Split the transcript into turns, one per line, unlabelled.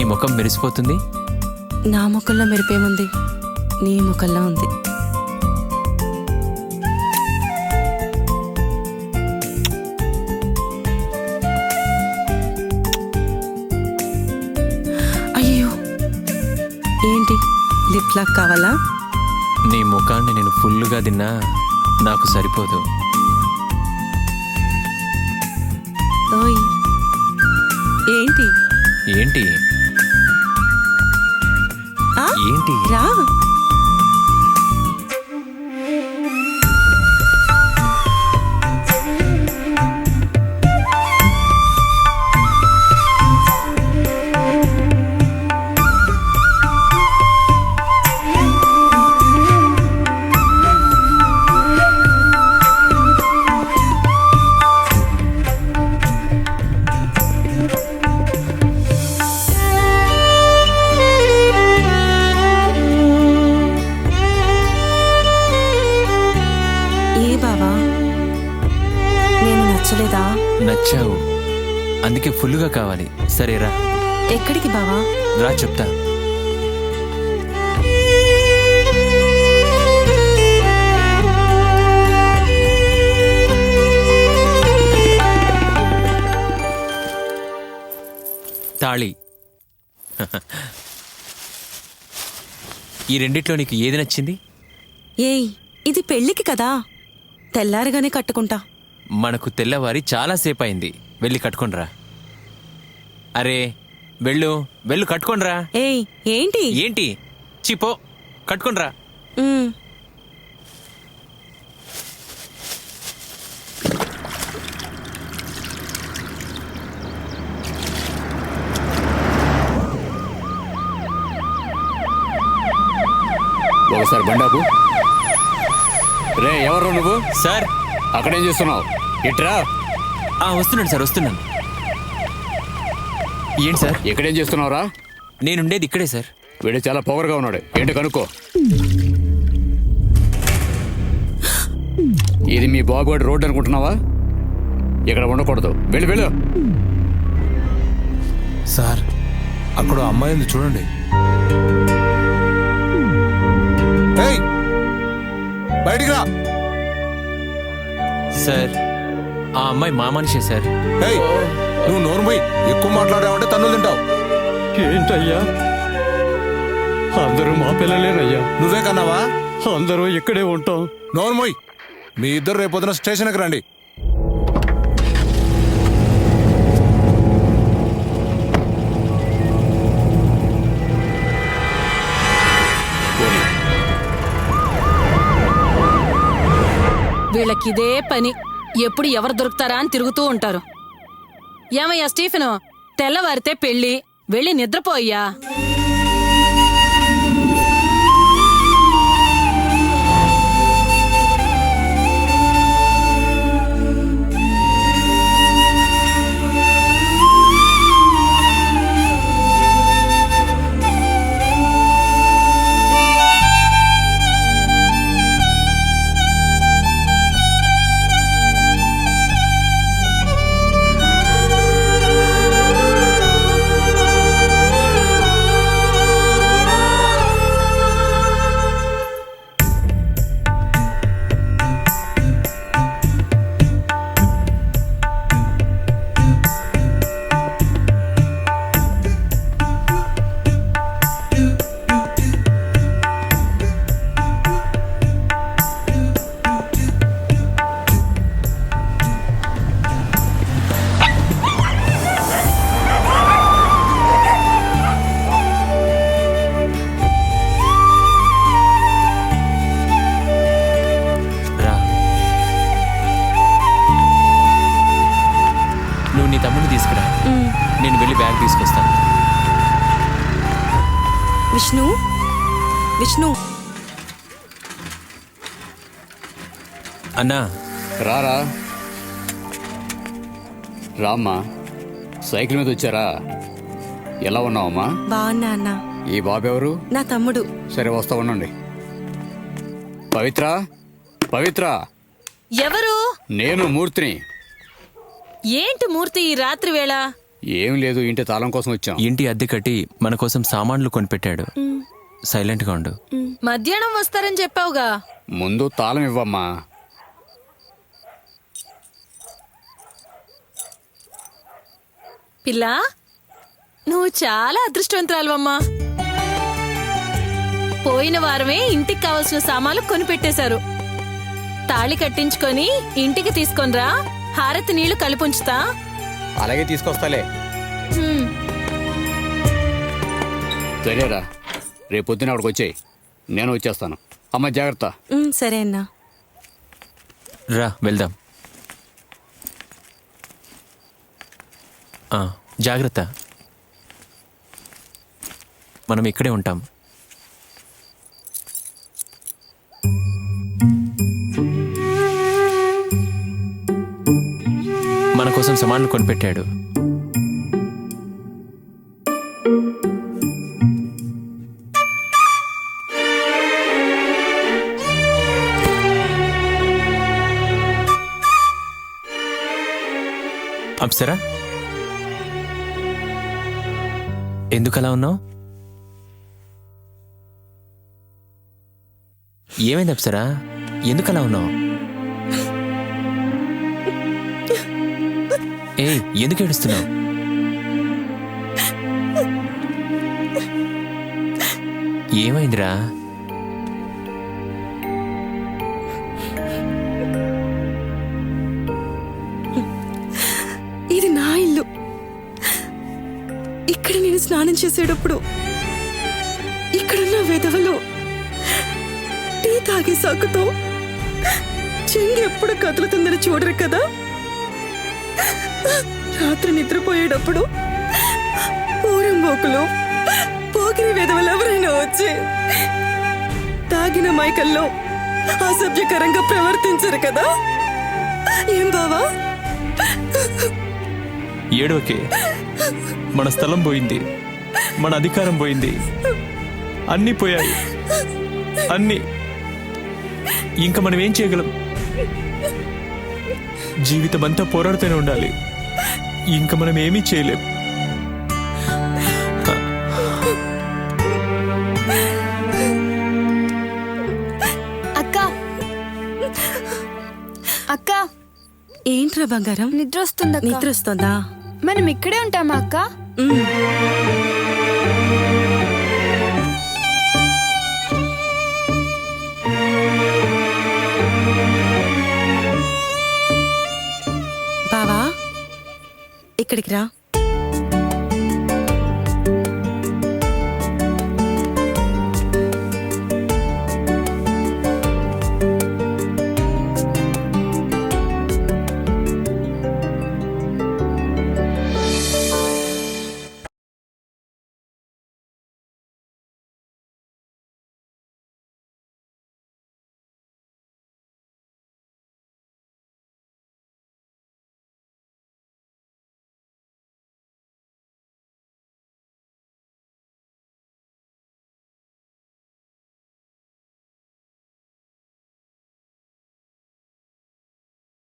ముఖం మెరిసిపోతుంది.
నా ముఖంలో మెరిపేముంది, నీ ముఖంలో ఉంది. అయ్యో, ఏంటి లిప్ లాక్ కావాలా?
నీ ముఖాన్ని నేను ఫుల్లుగా తిన్నా నాకు సరిపోదు.
ఓయ్, ఏంటి
ఏంటి ఏంటి?
రా. నచ్చలేదా?
నచ్చావు, అందుకే ఫుల్గా కావాలి. సరేరా.
ఎక్కడికి బావా?
రా చెప్తా. తాళి. ఈ రెండిట్లో నీకు ఏది నచ్చింది?
ఏయ్, ఇది పెళ్ళికి కదా, తెల్లారగానే కట్టుకుంటా.
మనకు తెల్లవారి చాలాసేపు అయింది, వెళ్ళి కట్టుకోనరా. అరే వెళ్ళు వెళ్ళు, కట్టుకోనరా.
ఏయ్, ఏంటి
ఏంటి చిపో, కట్టుకోనరా.
ఒకసారి బండాపు. రే, ఎవరు నువ్వు?
సార్,
అక్కడేం చేస్తున్నావు? ఇట్రా.
వస్తున్నాను సార్, వస్తున్నాను. ఏంటి సార్?
ఇక్కడేం చేస్తున్నావురా?
నేనుండేది ఇక్కడే సార్.
వీడు చాలా పవర్గా ఉన్నాడు, ఏంటి కనుక్కో. ఇది మీ బాబుగాడి రోడ్డు అనుకుంటున్నావా? ఇక్కడ ఉండకూడదు, వెళ్ళు వెళ్ళు.
సార్, అక్కడ అమ్మాయి ఉంది చూడండి. బయటికి రా.
సార్, ఆ అమ్మాయి మా మనిషే సార్.
నువ్వు నోరుమోయ్, ఎక్కువ మాట్లాడావంటే తన్నులు తింటావు.
ఏంటయ్యా, అందరూ మా పిల్లలేనయ్యా.
నువ్వే కన్నావా?
అందరూ ఇక్కడే ఉంటాం.
నోరుమోయ్, మీ ఇద్దరు రేపొద్దున స్టేషన్కి రండి.
వీళ్ళకిదే పని, ఎప్పుడు ఎవరు దొరుకుతారా అని తిరుగుతూ ఉంటారు. ఏమయ్యా స్టీఫెను, తెల్లవారితే పెళ్ళి, వెళ్ళి నిద్రపోయ్యా.
నీ తమ్ముడిని తీసుకురా, నేను వెళ్ళి బ్యాగ్ తీసుకొస్తాను.
విష్ణు, విష్ణు.
అన్నా.
రారా. రామ్మా, సైకిల్ మీద వచ్చారా? ఎలా ఉన్నావమ్మా?
బాగున్నా అన్నా.
ఈ బాబెవరు?
నా తమ్ముడు.
సరే, వస్తా ఉండండి. పవిత్ర, పవిత్ర.
ఎవరు?
నేను మూర్తిని.
ఏంటి మూర్తి, ఈ రాత్రి వేళ
ఏం లేదు, ఇంటి తాళం కోసం వచ్చాం.
ఇంటి అద్దె కట్టి మన కోసం సామాన్లు కొనిపెట్టాడు. సైలెంట్గా ఉండు.
మధ్యాహ్నం వస్తారని చెప్పావుగా.
ముందు తాళం ఇవ్వమ్మా.
పిల్ల, నువ్వు చాలా అదృష్టవంతురాలువమ్మా. పోయిన వారమే ఇంటికి కావాల్సిన సామాన్లు కొనిపెట్టేశారు. తాళి కట్టించుకొని ఇంటికి తీసుకొనిరా, హారతి నీళ్లు కలిపుంచుతా.
అలాగే తీసుకొస్తాలే. సరేరా, రేపొద్దున అక్కడికి వచ్చేయి, నేను వచ్చేస్తాను. అమ్మ జాగ్రత్త.
సరే అన్నా.
రా వెళ్దాం. జాగ్రత్త. మనం ఇక్కడే ఉంటాం. మన కోసం సామాన్లు కొనిపెట్టాడు. అప్సరా, ఎందుకలా ఉన్నావు? ఏమైంది అప్సరా? ఎందుకలా ఉన్నావు? ఎందుకు ఏడుస్తున్నావు? ఏమైందిరా?
ఇది నా ఇల్లు. ఇక్కడ నేను స్నానం చేసేటప్పుడు ఇక్కడున్న వెధవలు టీ తాగే సాకుతో చెంగి ఎప్పుడు కదులుతుందని చూడరు కదా. రాత్రి నిద్రపోయేటప్పుడు పూరంబోకులు పోకిరి వెధవలు ఎవరైనా వచ్చి తాగిన మైకల్లో అసభ్యకరంగా ప్రవర్తించరు కదా. ఏం బావా?
ఏడోకే, మన స్థలం పోయింది, మన అధికారం పోయింది, అన్నీ పోయాయి, అన్నీ. ఇంకా మనం ఏం చేయగలం? జీవితం అంతా పోరాడుతూనే ఉండాలి. ఇంకా మనం ఏమీ చేయలేం.
అక్క అక్క,
ఏంట్రా బంగారం?
నిద్ర వస్తుందా?
నిద్ర వస్తుందా?
మనం ఇక్కడే ఉంటామా అక్క?
బావా, ఇక్కడికి రా.